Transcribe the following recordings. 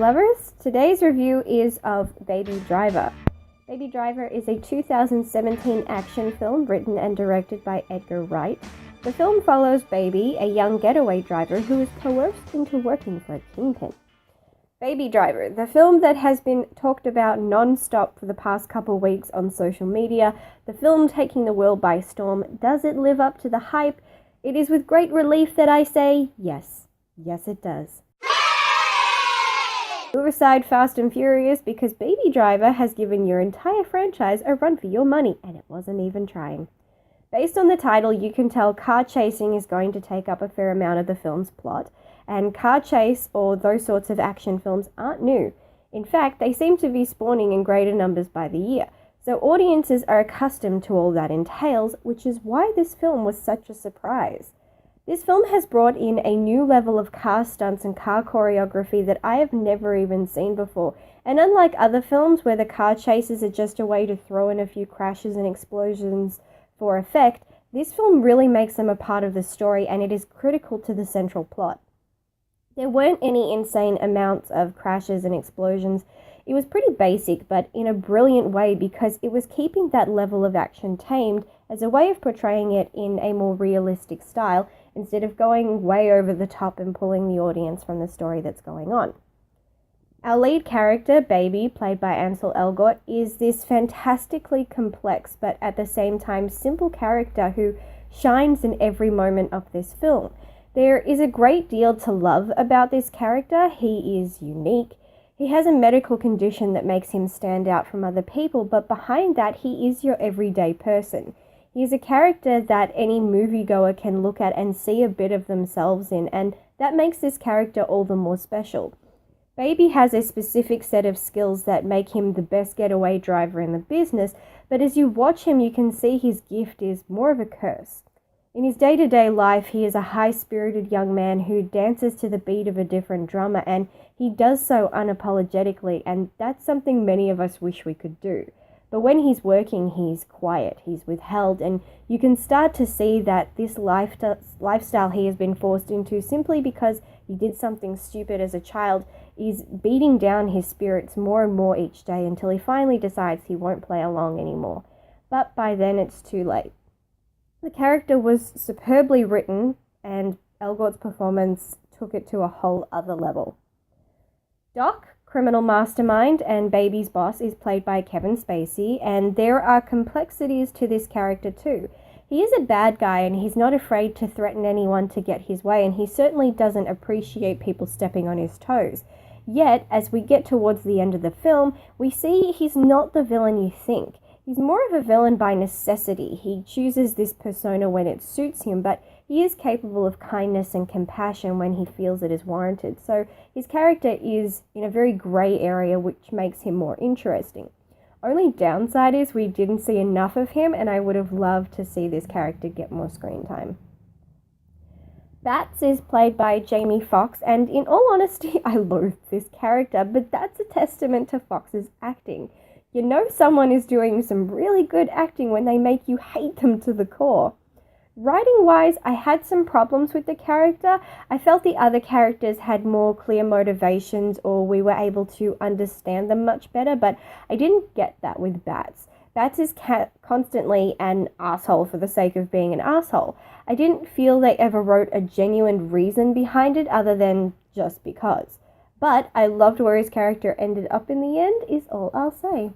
lovers. Today's review is of Baby Driver. Baby Driver is a 2017 action film written and directed by Edgar Wright. The film follows Baby, a young getaway driver who is coerced into working for a kingpin. Baby Driver, the film that has been talked about non-stop for the past couple weeks on social media, the film taking the world by storm. Does it live up to the hype? It is with great relief that I say yes. Yes, it does. Move aside Fast and Furious because Baby Driver has given your entire franchise a run for your money, and it wasn't even trying. Based on the title, you can tell car chasing is going to take up a fair amount of the film's plot, and car chase or those sorts of action films aren't new. In fact, they seem to be spawning in greater numbers by the year, so audiences are accustomed to all that entails, which is why this film was such a surprise. This film has brought in a new level of car stunts and car choreography that I have never even seen before, and unlike other films where the car chases are just a way to throw in a few crashes and explosions for effect, this film really makes them a part of the story, and it is critical to the central plot. There weren't any insane amounts of crashes and explosions. It was pretty basic, but in a brilliant way because it was keeping that level of action tamed as a way of portraying it in a more realistic style instead of going way over the top and pulling the audience from the story that's going on. Our lead character, Baby, played by Ansel Elgort, is this fantastically complex but at the same time simple character who shines in every moment of this film. There is a great deal to love about this character. He is unique. He has a medical condition that makes him stand out from other people, but behind that, he is your everyday person. He is a character that any moviegoer can look at and see a bit of themselves in, and that makes this character all the more special. Baby has a specific set of skills that make him the best getaway driver in the business, but as you watch him, you can see his gift is more of a curse. In his day-to-day life, he is a high-spirited young man who dances to the beat of a different drummer, and he does so unapologetically, and that's something many of us wish we could do. But when he's working, he's quiet, he's withheld, and you can start to see that this lifestyle he has been forced into simply because he did something stupid as a child is beating down his spirits more and more each day until he finally decides he won't play along anymore. But by then it's too late. The character was superbly written, and Elgort's performance took it to a whole other level. Doc, criminal mastermind and Baby's boss, is played by Kevin Spacey, and there are complexities to this character too. He is a bad guy, and he's not afraid to threaten anyone to get his way, and he certainly doesn't appreciate people stepping on his toes. Yet, as we get towards the end of the film, we see he's not the villain you think. He's more of a villain by necessity. He chooses this persona when it suits him, but he is capable of kindness and compassion when he feels it is warranted. So his character is in a very grey area, which makes him more interesting. Only downside is we didn't see enough of him, and I would have loved to see this character get more screen time. Bats is played by Jamie Foxx, and in all honesty, I loathe this character, but that's a testament to Foxx's acting. You know someone is doing some really good acting when they make you hate them to the core. Writing-wise, I had some problems with the character. I felt the other characters had more clear motivations or we were able to understand them much better, but I didn't get that with Bats. Bats is constantly an asshole for the sake of being an asshole. I didn't feel they ever wrote a genuine reason behind it other than just because. But I loved where his character ended up in the end, is all I'll say.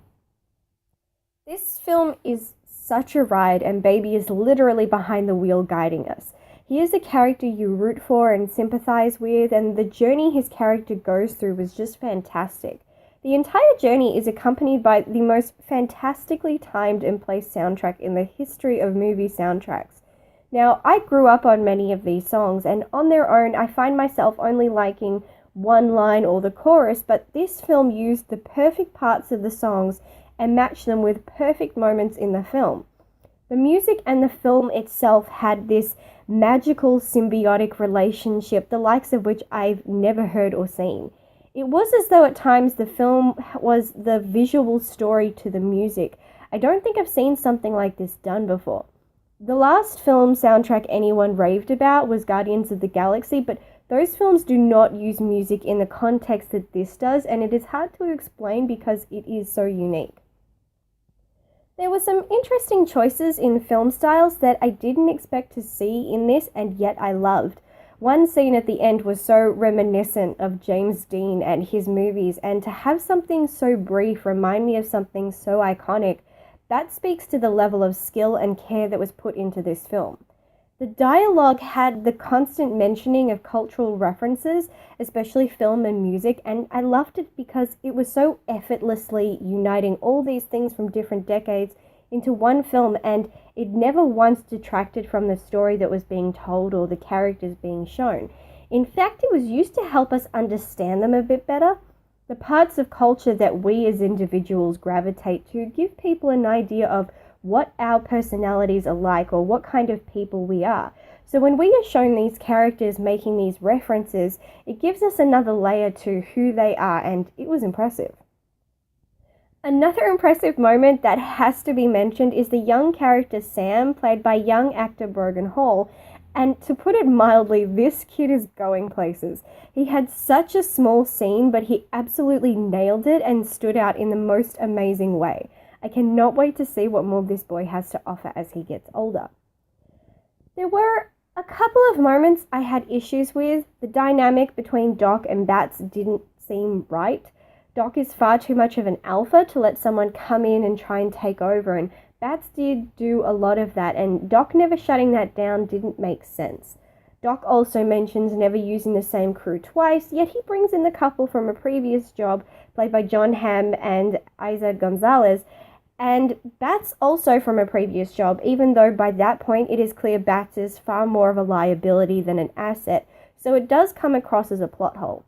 This film is such a ride, and Baby is literally behind the wheel guiding us. He is a character you root for and sympathize with, and the journey his character goes through was just fantastic. The entire journey is accompanied by the most fantastically timed and placed soundtrack in the history of movie soundtracks. Now, I grew up on many of these songs, and on their own, I find myself only liking one line or the chorus, but this film used the perfect parts of the songs and matched them with perfect moments in the film. The music and the film itself had this magical symbiotic relationship, the likes of which I've never heard or seen. It was as though at times the film was the visual story to the music. I don't think I've seen something like this done before. The last film soundtrack anyone raved about was Guardians of the Galaxy, but Those films do not use music in the context that this does, and it is hard to explain because it is so unique. There were some interesting choices in film styles that I didn't expect to see in this, and yet I loved. One scene at the end was so reminiscent of James Dean and his movies, and to have something so brief remind me of something so iconic, that speaks to the level of skill and care that was put into this film. The dialogue had the constant mentioning of cultural references, especially film and music, and I loved it because it was so effortlessly uniting all these things from different decades into one film, and it never once detracted from the story that was being told or the characters being shown. In fact, it was used to help us understand them a bit better. The parts of culture that we as individuals gravitate to give people an idea of what our personalities are like or what kind of people we are. So when we are shown these characters making these references, it gives us another layer to who they are, and it was impressive. Another impressive moment that has to be mentioned is the young character Sam, played by young actor Brogan Hall. And to put it mildly, this kid is going places. He had such a small scene, but he absolutely nailed it and stood out in the most amazing way. I cannot wait to see what more this boy has to offer as he gets older. There were a couple of moments I had issues with. The dynamic between Doc and Bats didn't seem right. Doc is far too much of an alpha to let someone come in and try and take over, and Bats did do a lot of that, and Doc never shutting that down didn't make sense. Doc also mentions never using the same crew twice, yet he brings in the couple from a previous job, played by John Hamm and Isa Gonzalez, and Bats also from a previous job, even though by that point it is clear Bats is far more of a liability than an asset, so it does come across as a plot hole.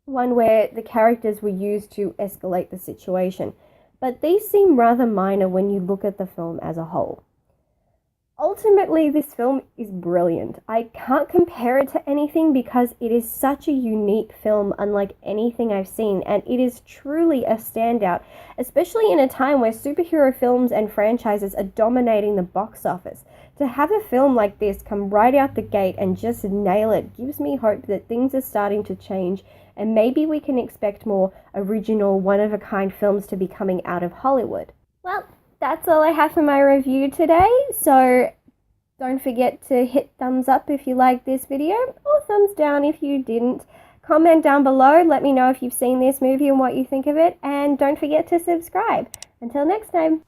One where the characters were used to escalate the situation, but these seem rather minor when you look at the film as a whole. Ultimately, this film is brilliant. I can't compare it to anything because it is such a unique film, unlike anything I've seen, and it is truly a standout, especially in a time where superhero films and franchises are dominating the box office. To have a film like this come right out the gate and just nail it gives me hope that things are starting to change, and maybe we can expect more original, one-of-a-kind films to be coming out of Hollywood. Well, that's all I have for my review today, so don't forget to hit thumbs up if you liked this video, or thumbs down if you didn't. Comment down below, let me know if you've seen this movie and what you think of it, and don't forget to subscribe. Until next time.